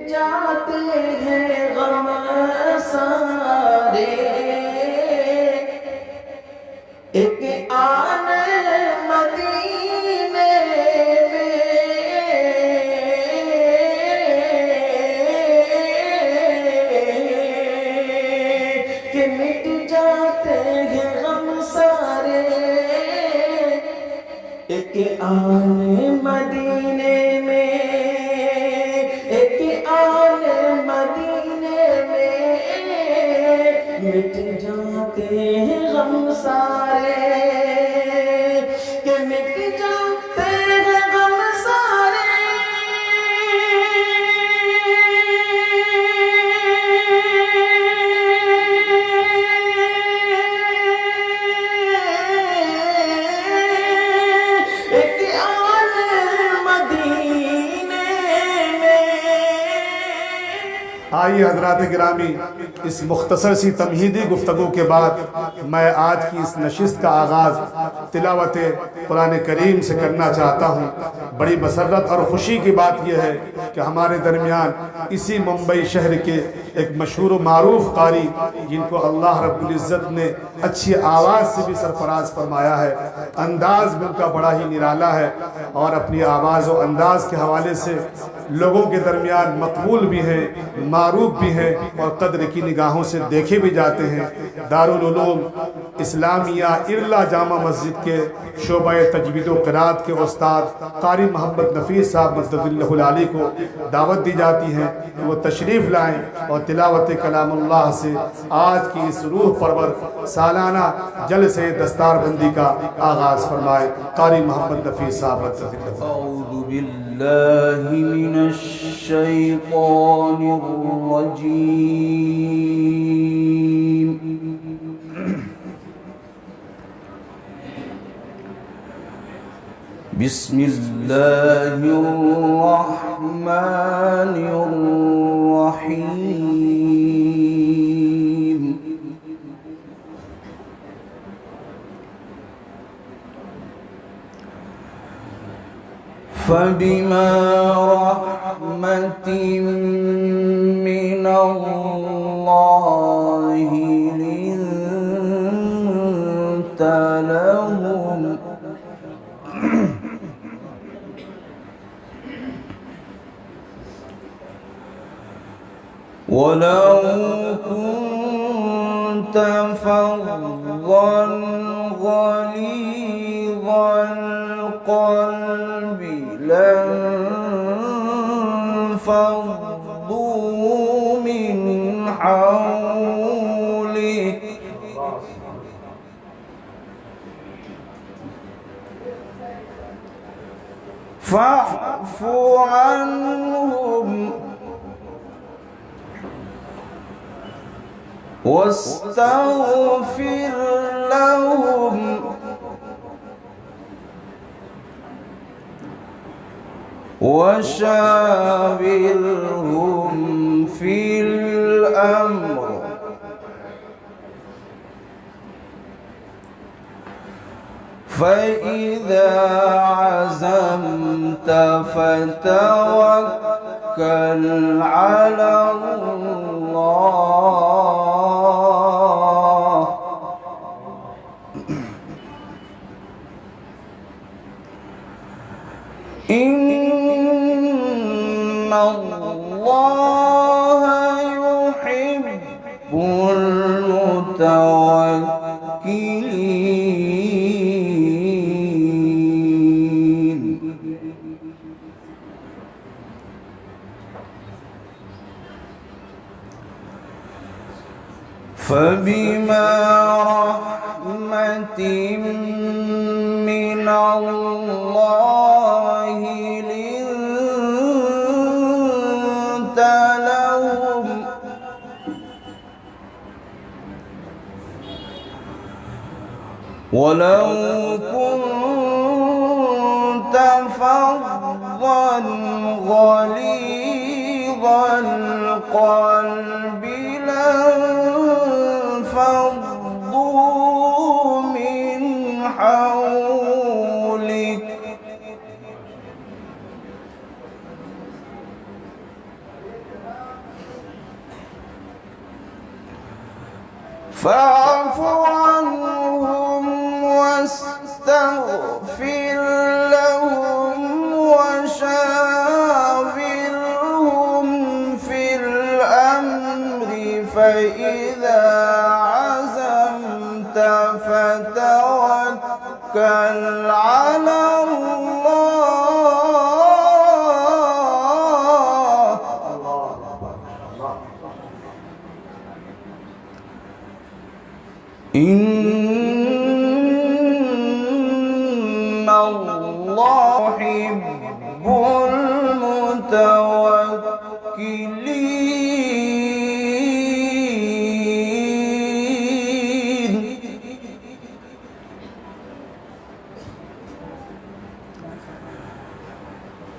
जाते हैं गम सारे, एक आने मदीने में कि मिट जाते हैं गम सारे, एक आने मदीने में, एक आने मदीने में मिट जाते हैं गम सारे, कि मिट जाते हैं गम सारे। एक आने मदीने में। आइए हजरात गिरामी, इस मुख्तसर सी तमहीदी गुफ्तगू के बाद मैं आज की इस नशिस्त का आगाज़ तिलावत कुरान करीम से करना चाहता हूँ। बड़ी मसरत और ख़ुशी की बात यह है कि हमारे दरमियान इसी मुंबई शहर के एक मशहूर मारूफ कारी, जिनको अल्लाह रब्बुल इज़्ज़त ने अच्छी आवाज़ से भी सरफराज फरमाया है, अंदाज़ भी उनका बड़ा ही निराला है और अपनी आवाज़ और अंदाज़ के हवाले से लोगों के दरमियान मकबूल भी हैं, मारूफ भी हैं और कद्र की निगाहों से देखे भी जाते हैं। दारुल उलूम इस्लामिया इरला जामा मस्जिद के शोबा तजवीद व क़िराअत के उस्ताद कारी मोहम्मद नफ़ीस साहब मद्ददुल्लाहुल आली को दावत दी जाती है कि वो तशरीफ़ लाएँ और तिलावत कलामुल्लाह से आज की इस रूह परवर सालाना जलसे दस्तारबंदी का आगाज़ फरमाए। कारी मोहम्मद नफ़ीस साहब मद्ददुल्लाहुल औज़ु बिल्लाहि मिनश शैतानिर रजीम। बिस्मिल्लाहिर रहमानिर रहीम। फबिमा रहमतिन मिनल्लाहि लिन्ता लहुम वलौ कुन्त फज़्ज़न गलीज़ल क़ल्बि लंफ़ज़्ज़ू मिन हawlik फ़अफ़ु अन्हुम वस्तग़फ़िर लहुम वशाविरहुम फ़िल अम्र फ़इज़ा अज़म्त फ़तवक्कल अला अल्लाह इन्नल्लाहा युहिब्बुल मुतवक्किलीन। फबिमा रहमतिन मिनल्लाहि लिन्ता लहुम वलौ कुन्त फज़्ज़न गलीज़ल क़ल्बि लंफ़ज़्ज़ू मिन हawlik فاعف عنهم واستغفر لهم وشاورهم في الأمر فإذا عزمت فتوكل على الله. إن الله يحب المتوكلين.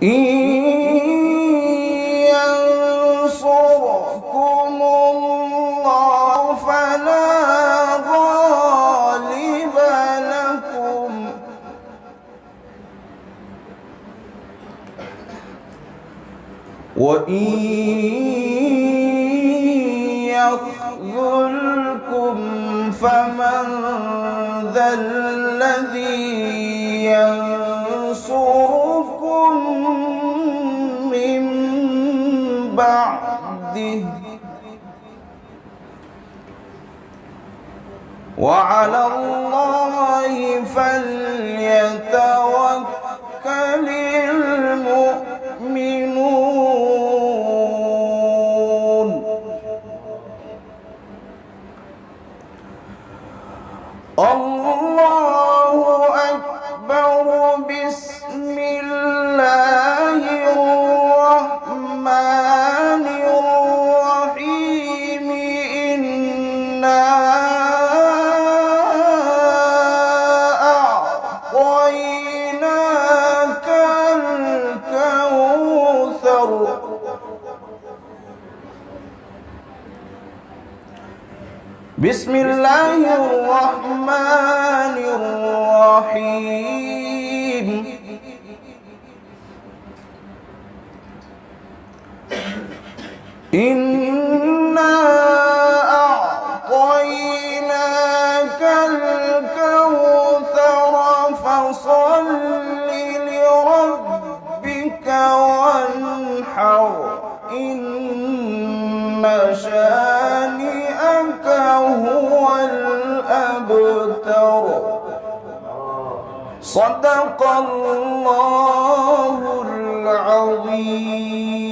إن ينصركم الله فلا غالب لكم وإن يخذلكم فمن ذا الذي ينصركم من بعده وعلى الله فليتوكل المؤمنون. الله أكبر. بسم الله الرحمن الرحيم. إنا أعطيناك الكوثر. بسم الله الرحمن الرحيم. إنا أعطيناك الكوثر فصل لربك وانحر إن شانئك هو الأبتر. صدق الله العظيم.